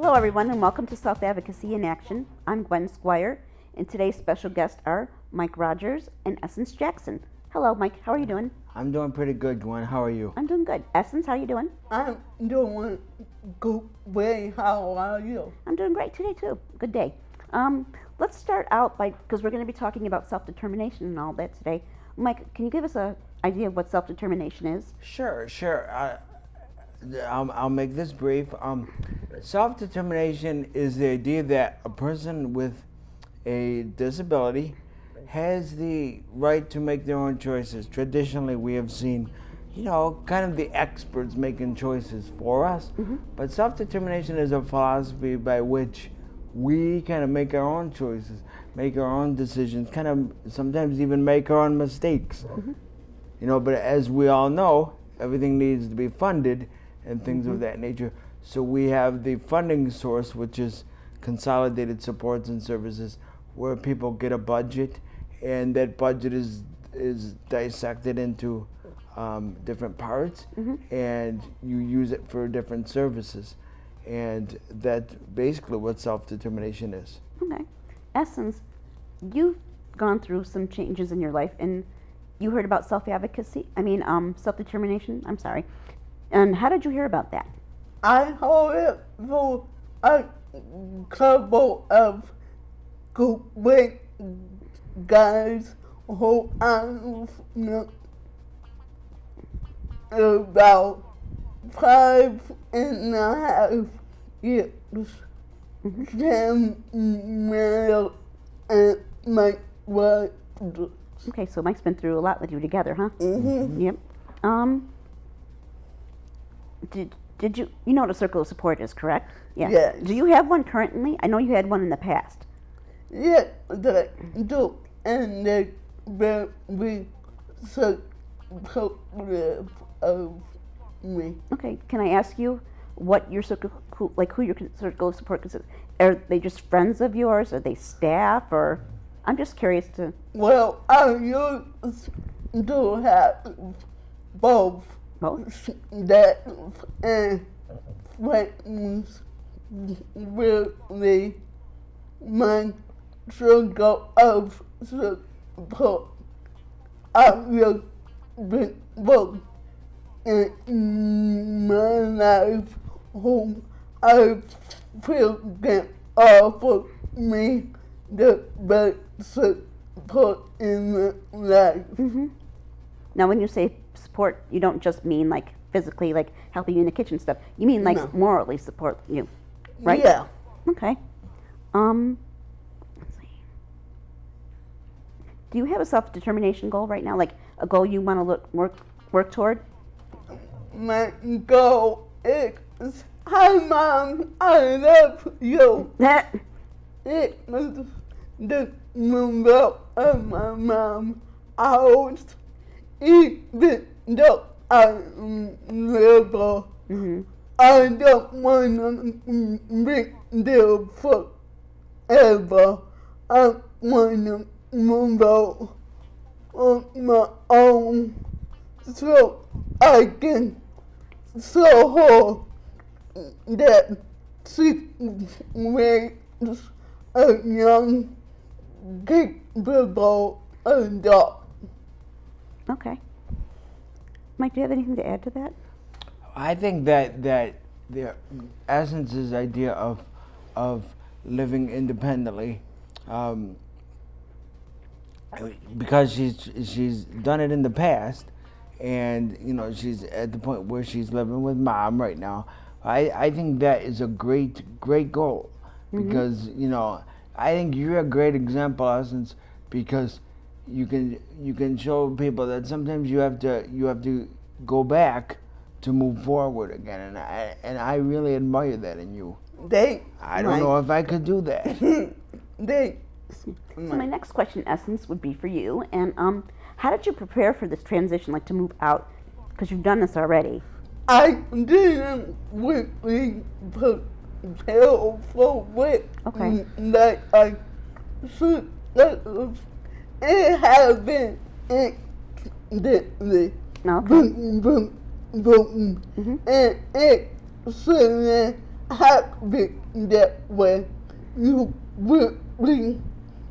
Hello everyone and welcome to Self-Advocacy in Action. I'm Gwen Squire and today's special guests are Mike Rogers and Essence Jackson. Hello Mike, how are you doing? I'm doing pretty good, Gwen. How are you? I'm doing good. Essence, how are you doing? I'm doing good. How are you? I'm doing great today too. Good day. Let's start out because we're going to be talking about self-determination and all that today. Mike, can you give us an idea of what self-determination is? Sure. I'll make this brief. Self-determination is the idea that a person with a disability has the right to make their own choices. Traditionally, we have seen, kind of the experts making choices for us. Mm-hmm. But self-determination is a philosophy by which we kind of make our own choices, make our own decisions, kind of sometimes even make our own mistakes. Mm-hmm. But as we all know, everything needs to be funded and things of that nature. So we have the funding source, which is consolidated supports and services, where people get a budget, and that budget is dissected into different parts, and you use it for different services. And that's basically what self-determination is. Okay. Essence, you've gone through some changes in your life, and you heard about self-determination, I'm sorry. And how did you hear about that? I heard it through a couple of great guys who I've known about 5.5 years. Samuel and Mike Rogers. Okay, so Mike's been through a lot with you together, huh? Mm-hmm. Yep. Did you know what a circle of support is, correct? Yeah. Yes. Do you have one currently? I know you had one in the past. Yes, I do. And they're very supportive of me. Okay, can I ask you what your circle, who your circle of support consists? Are they just friends of yours? Are they staff? Or I'm just curious to. Well, I used to have both. That and friends really my circle of support. I will be both in my life whom I feel can offer me the best support in my life. Mm-hmm. Now, when you say support, you don't just mean like physically, like helping you in the kitchen stuff. You mean like morally support you, right? Yeah. Okay. Let's see. Do you have a self-determination goal right now? Like a goal you want to work toward? My goal is, hi Mom, I love you. It was the number of my mom house. Even though I'm little, I don't want to be there forever. I want to move out on my own so I can show her that she raised a young, capable adult. Okay. Mike, do you have anything to add to that? I think that the Essence's idea of living independently, because she's done it in the past, and she's at the point where she's living with Mom right now. I think that is a great goal, because I think you're a great example, Essence, because you can show people that sometimes you have to go back to move forward again, and I really admire that in you. I don't know if I could do that. So my next question, Essence, would be for you. And how did you prepare for this transition, like to move out? Because you've done this already. I didn't really prepare for it. Okay. Like I should have. It happened instantly. Okay. Boom. And it suddenly happy that way. You really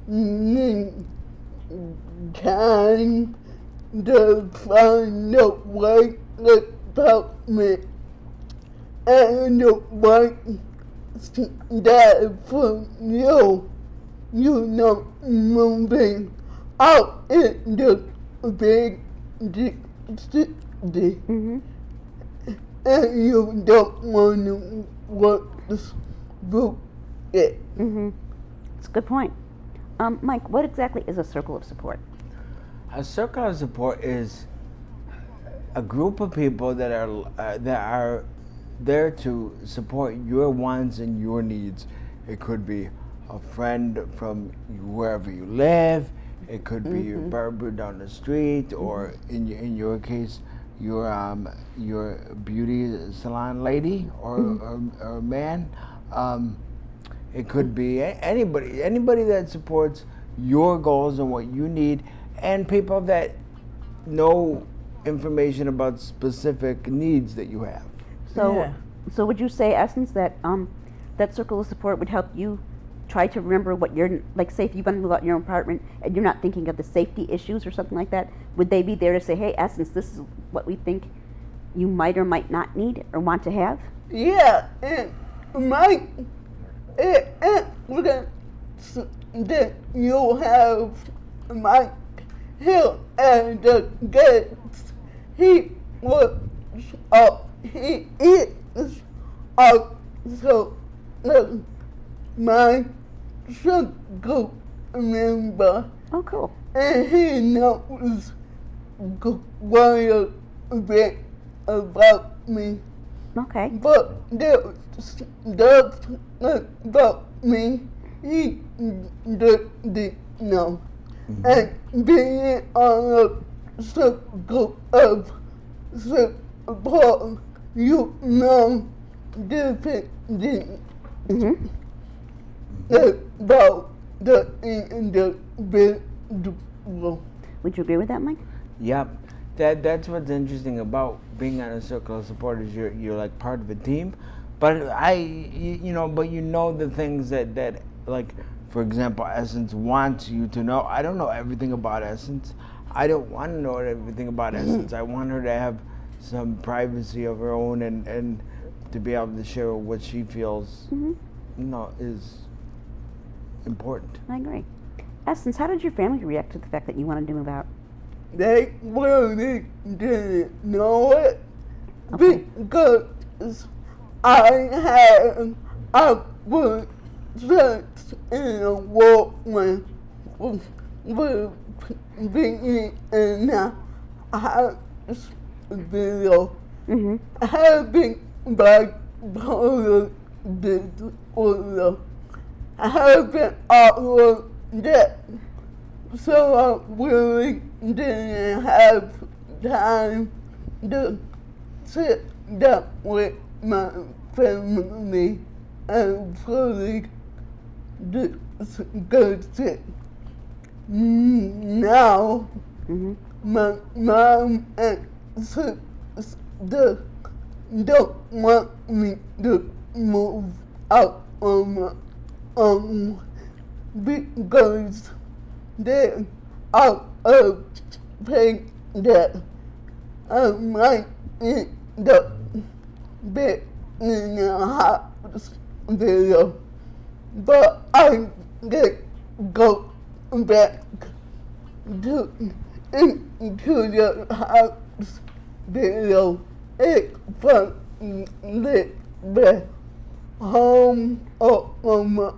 need time to find the right department and the right staff for you. You know, moving out in the big city. Mm-hmm. And you don't want to work this book yet. Mm-hmm. That's a good point. Mike, what exactly is a circle of support? A circle of support is a group of people that are there to support your wants and your needs. It could be a friend from wherever you live. It could be your barber down the street, or in your case, your beauty salon lady or man. It could be anybody that supports your goals and what you need, and people that know information about specific needs that you have. So, Yeah. so would you say, Essence, that that circle of support would help you try to remember what you're like? Say, if you want to move out in your own apartment and you're not thinking of the safety issues or something like that, would they be there to say, "Hey, Essence, this is what we think you might or might not need or want to have"? Yeah, and Mike, and that you have Mike here at the gates. He was he is also my circle member, Oh, cool. and he knows quite a bit about me. Okay. But there's stuff about me he didn't know. And being on a circle of support, you know different things Mm-hmm. about the individual. Would you agree with that, Mike? Yep. That's what's interesting about being on a circle of support is you're like part of a team, but but you know the things that like, for example, Essence wants you to know. I don't know everything about Essence. I don't want to know everything about Essence. I want her to have some privacy of her own and to be able to share what she feels is important. I agree. Essence, how did your family react to the fact that you wanted to move out? They really didn't know it Okay. because I was just in a whirlwind with being in a hospital, Mm-hmm. having bipolar disorder, having all of that. So I really didn't have time to sit down with my family and fully discuss it. Now, Mm-hmm. my mom and sister don't want me to move out on my own because they're out of pain that I might end up being in a hospital. But I can go back to into the hospital if I live back home or on my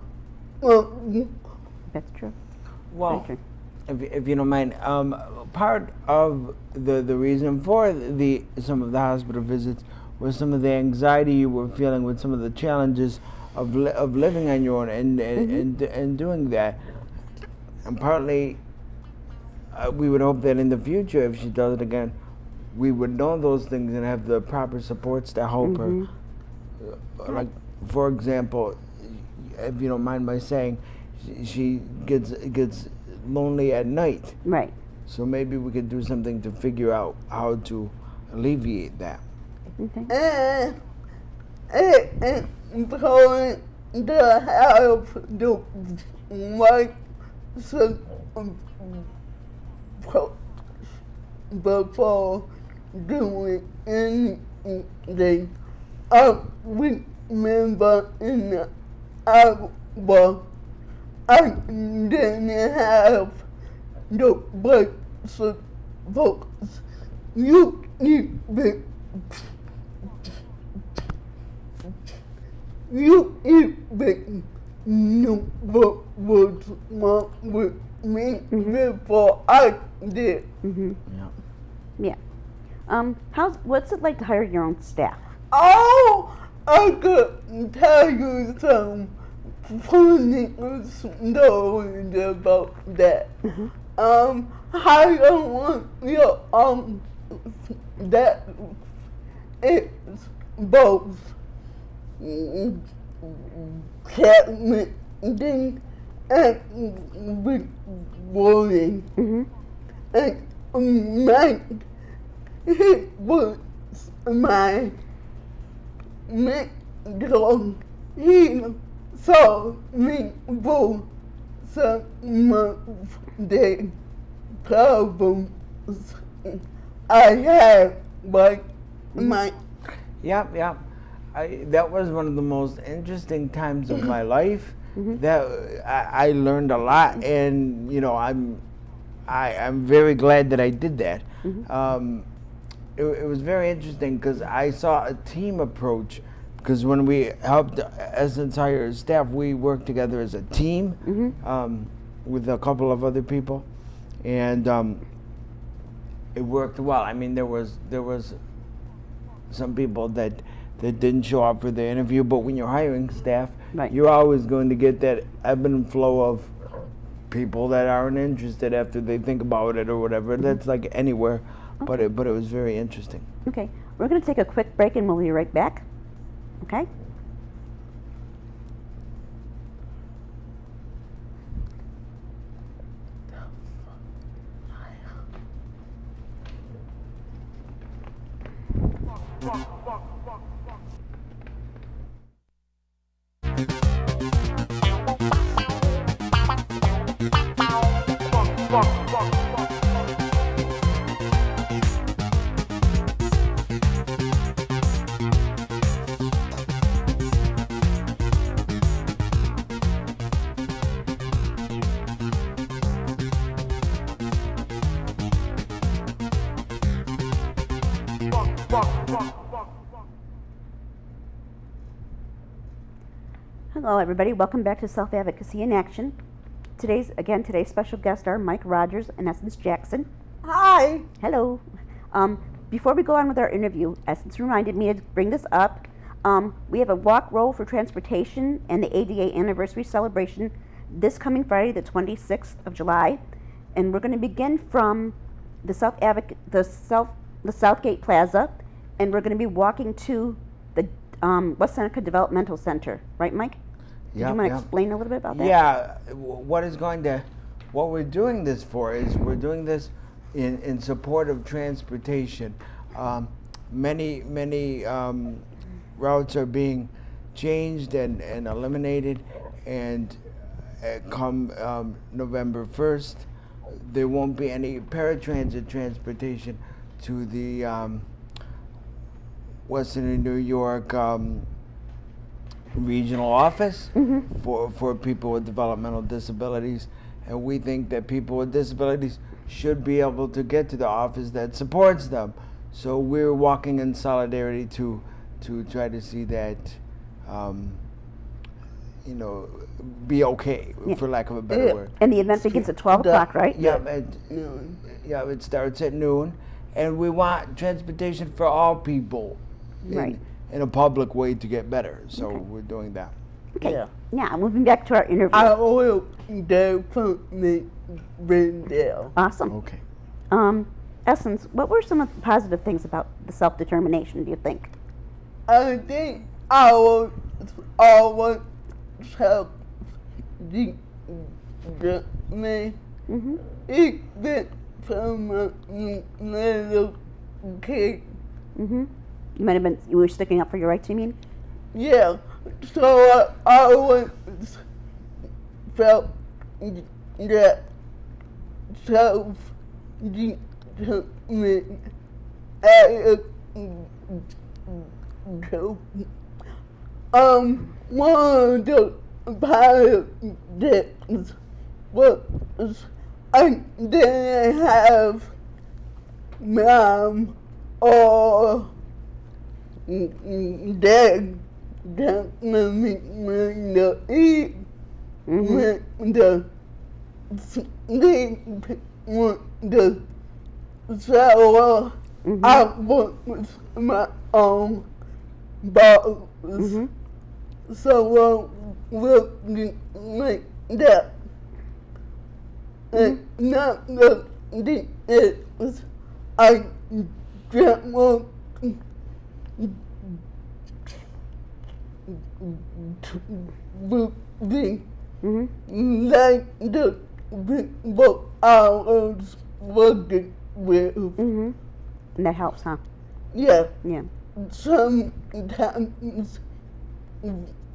own. That's true. Well, Very true. if you don't mind, part of the reason for some of the hospital visits was some of the anxiety you were feeling with some of the challenges of living on your own and doing that. And partly, we would hope that in the future, if she does it again, we would know those things and have the proper supports to help her. Like, for example, if you don't mind my saying, she gets lonely at night. Right. So maybe we could do something to figure out how to alleviate that. Okay. It's important to have the right support before doing anything. I remember in the hour I didn't have the right support. You need to you even knew what was wrong with me before I did. Yeah. Yeah. What's it like to hire your own staff? Oh, I could tell you some funny stories about that. How you want your that is both challenging and rewarding. And Mike, he was my mentor. He saw me for some of the problems I had, like my Yeah. That was one of the most interesting times of my life. That I learned a lot, and I'm very glad that I did that. It was very interesting because I saw a team approach. Because when we helped Essence hire staff, we worked together as a team with a couple of other people, and it worked well. I mean, there was some people that didn't show up for the interview, but when you're hiring staff, Right. you're always going to get that ebb and flow of people that aren't interested after they think about it or whatever. That's like anywhere, but it was very interesting. Okay, we're going to take a quick break and we'll be right back. Okay? Hello, everybody. Welcome back to Self-Advocacy in Action. Today's special guests are Mike Rogers and Essence Jackson. hi. Hello. Before we go on with our interview, Essence reminded me to bring this up. We have a walk roll for transportation and the ADA anniversary celebration this coming Friday, the 26th of July, and we're going to begin from the Southgate Plaza, and we're going to be walking to the West Seneca Developmental Center, right, Mike? Did you want to explain a little bit about that? Yeah, what we're doing this for is we're doing this in support of transportation. Many routes are being changed and eliminated, and come November 1st, there won't be any paratransit transportation to the Western New York regional office for people with developmental disabilities, and we think that people with disabilities should be able to get to the office that supports them. So we're walking in solidarity to try to see that be okay, for lack of a better word. And the event begins at 12 o'clock, right? Yeah, it starts at noon, and we want transportation for all people Right. in a public way to get better. So we're doing that. Okay. Yeah. Now, moving back to our interview. I will definitely bring there. Awesome. Okay. Essence, what were some of the positive things about the self-determination, do you think? I think I was always help the me. Even from a little kid. You might have been, you were sticking up for your rights, you mean? Yeah, so I always felt that self-determination as one of the positives was I didn't have mom or dad that made me to eat when the sleep when the shower I was my own boss. So we'll like that. And not the it was I just want to be like the people I was working with. And that helps, huh? Yeah, Yeah. sometimes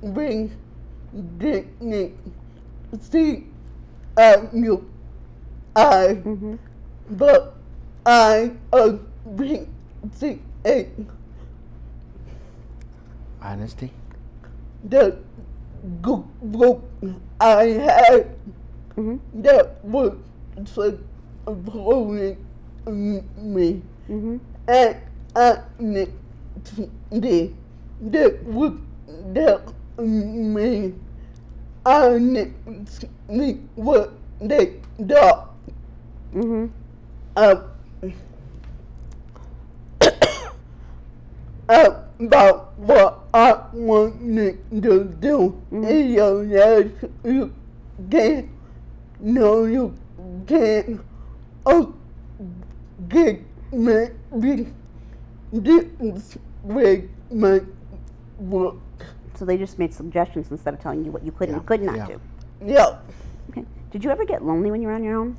we didn't see you, but I appreciate Honesty. the group I had that was supporting me, and honesty that would help me honestly what they thought of about what I wanted to do. You can't, no, you can't. Oh, get maybe this way might work. So they just made suggestions instead of telling you what you could and could not Yeah. do. Yeah. Okay. Did you ever get lonely when you were on your own?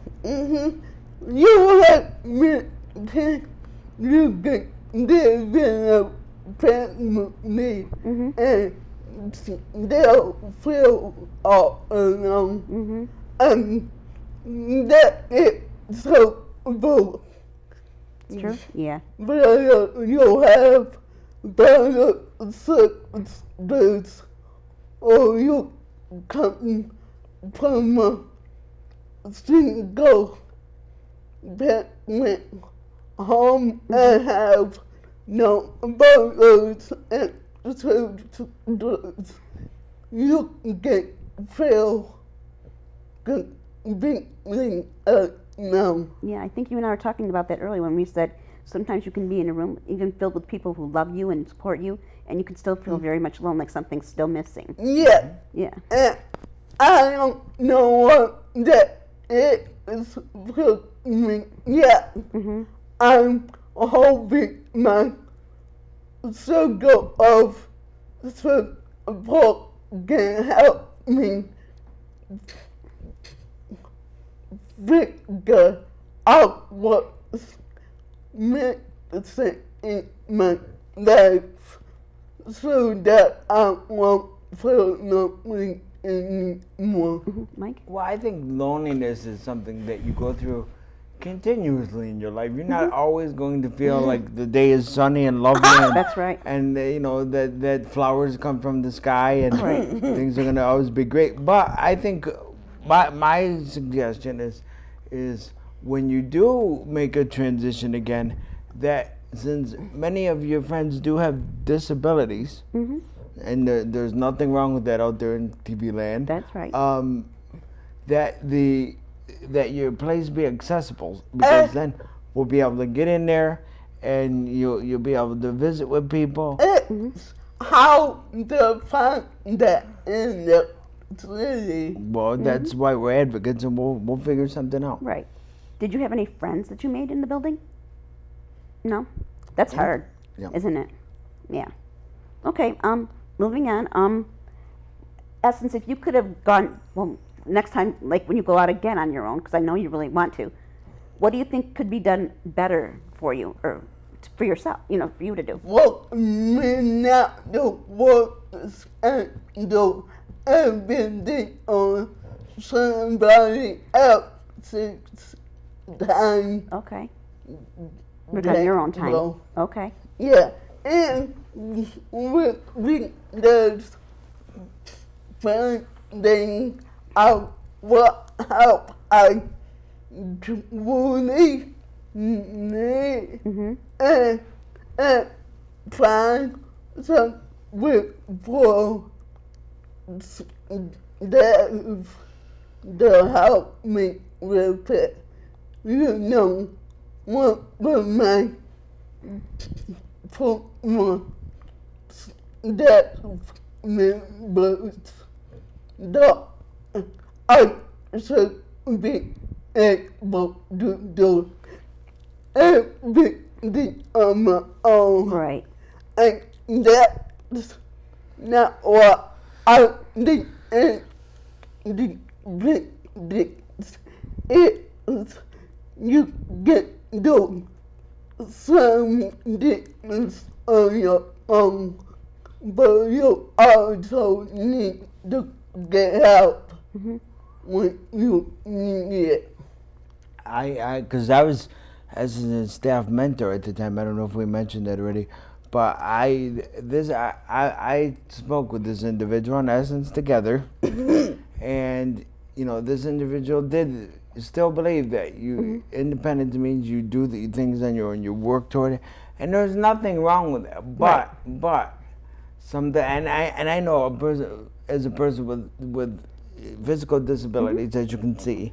You have me, you can live in a family and they'll feel all alone. And that is so cool. It's true? Yeah. But you have better sisters or you come from a single parent home and have no brothers and sisters. You can feel completely alone. Yeah, I think you and I were talking about that earlier when we said sometimes you can be in a room even filled with people who love you and support you, and you can still feel very much alone, like something's still missing. Yeah. Yeah. And I don't know what that is for me yet. I'm hoping my circle of support can help me figure out what's missing in my life so that I won't feel lonely anymore. Mike? Well, I think loneliness is something that you go through continuously in your life. You're not always going to feel like the day is sunny and lovely. And, That's right. And you know that flowers come from the sky and things are gonna always be great. But I think my suggestion is when you do make a transition again, that since many of your friends do have disabilities, and there's nothing wrong with that out there in TV land. That's right. That your place be accessible, because then we'll be able to get in there and you'll be able to visit with people. It's how to find that in the city. Well, that's why we're advocates, and we'll figure something out. Right. Did you have any friends that you made in the building? No? That's hard, Yeah. isn't it? Yeah. Okay, moving on. Essence, if you could have gone, well, next time, like when you go out again on your own, because I know you really want to, what do you think could be done better for you? Or for yourself, for you to do. For me not to focus and do everything on somebody else's time. Okay. Work on your own time. Well, Okay. yeah, and with those finding out how I truly need and find some people that help me with it. One of my former staff members that I should be able to do everything on my own. Right. And that's not what I think. Is you can do some things on your own, but you also need to get help when you need it. Because I was, as a staff mentor at the time, I don't know if we mentioned that already, but I spoke with this individual in essence together, and this individual did still believe that you independence means you do the things on your own, you work toward it, and there's nothing wrong with that. But something, and I know as a person with physical disabilities, as you can see,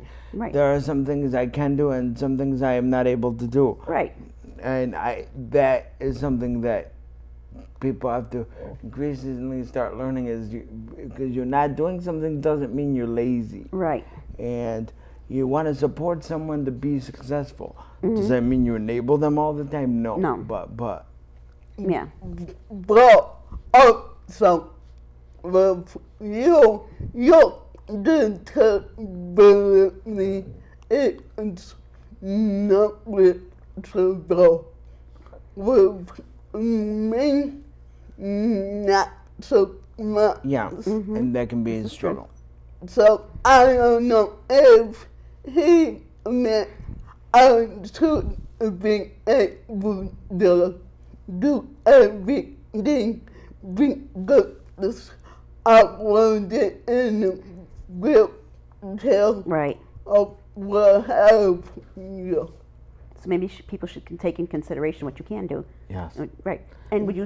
there are some things I can do and some things I am not able to do. Right. And that is something that people have to increasingly start learning, because you're not doing something doesn't mean you're lazy. Right. And you want to support someone to be successful. Does that mean you enable them all the time? No. No. But Yeah. But also, with your disability is not reachable. With me, not so much. yeah, and that can be a struggle. So I don't know if he meant I should be able to do everything because I wasn't in a wheelchair. Right. Or what have you. So maybe people should take in consideration what you can do. Yes. Right. And would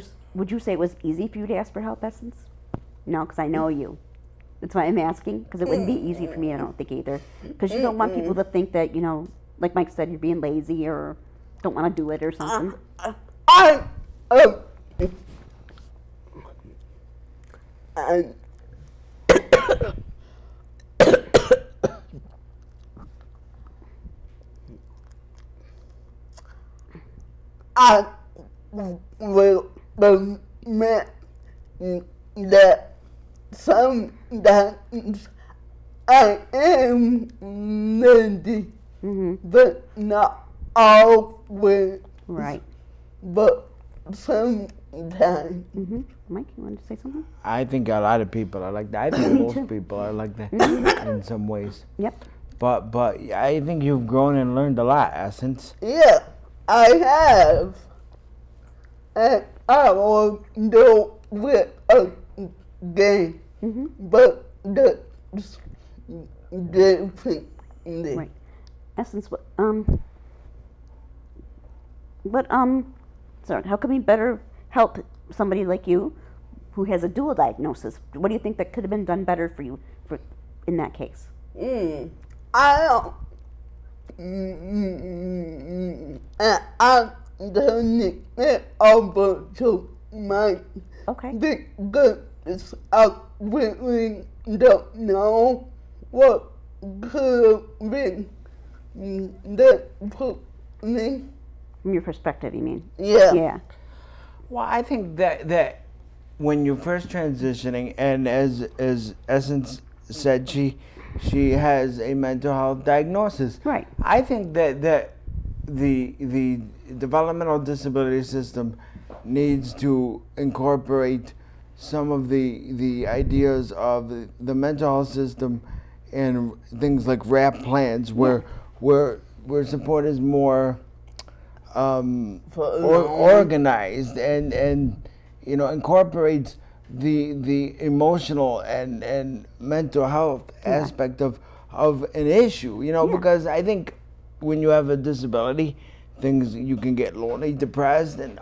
you say it was easy for you to ask for help, Essence? No, because I know you. That's why I'm asking, because it wouldn't be easy for me, I don't think, either. Because you don't want people to think that, like Mike said, you're being lazy or don't want to do it or something. I will admit that sometimes I am lazy, but not always. Right. But sometimes. Mike, you wanted to say something? I think a lot of people are like that. I think most people are like that in some ways. Yep. But I think you've grown and learned a lot, Essence. Yeah, I have. And I will do it again. But that's different. Right. Essence, sorry, how can we better help somebody like you who has a dual diagnosis? What do you think that could have been done better for you in that case? I don't it over to my because I really don't know what could have been that put me. From your perspective, you mean? Yeah. Yeah. Well, I think that when you're first transitioning, and as Essence said, she has a mental health diagnosis. Right. I think that the developmental disability system needs to incorporate some of the ideas of the mental health system and things like RAP plans, where support is more organized and incorporates the emotional and mental health aspect of an issue. Because I think when you have a disability, you can get lonely, depressed, and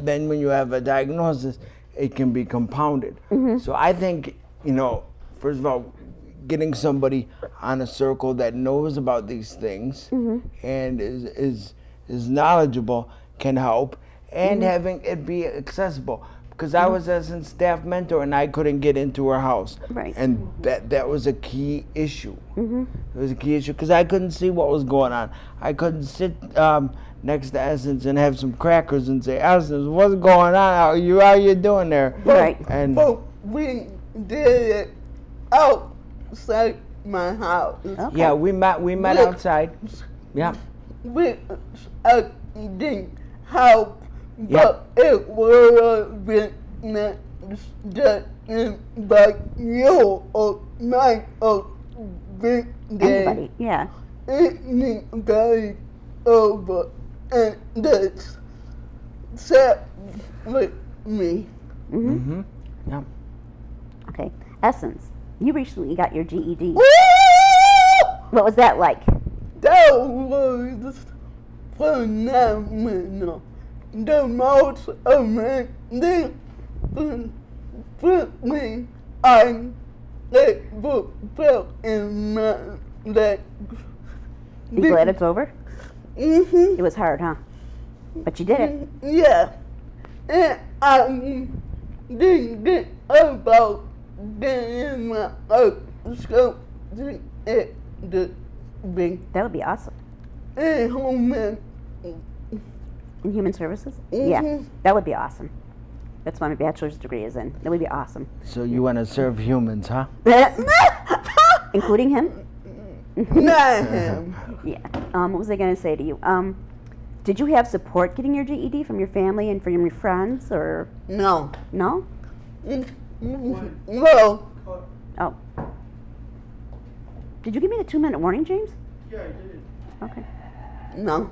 then when you have a diagnosis, it can be compounded. So I think, first of all, getting somebody on a circle that knows about these things and is knowledgeable can help, and having it be accessible. Because I was as a staff mentor and I couldn't get into her house. Right. And that was a key issue. It was a key issue because I couldn't see what was going on. I couldn't sit next to Essence and have some crackers and say, Essence, what's going on? How you doing there? Right. But we did it outside my house. Okay. Yeah, we met outside. Yeah. I didn't help, but it would have been nice to invite you or Michael big day. Anybody, yeah. Anybody over and that's set with me. Yeah. Okay. Essence, you recently got your GED. Woo! What was that like? That was phenomenal. The most amazing feeling I ever felt in my life. You glad it's over? Mm-hmm. It was hard, huh? But you did it. Yeah. And I didn't about getting my school at the big That would be awesome. and home. In human services? Mhm. Yeah, that would be awesome. That's what my bachelor's degree is in. That would be awesome. So you want to serve humans, huh? Including him? Not him. Yeah. What was I going to say to you? Did you have support getting your GED from your family and from your friends, or No. no? No. Oh. Did you give me the 2-minute warning, James? Yeah, I did. Okay. No.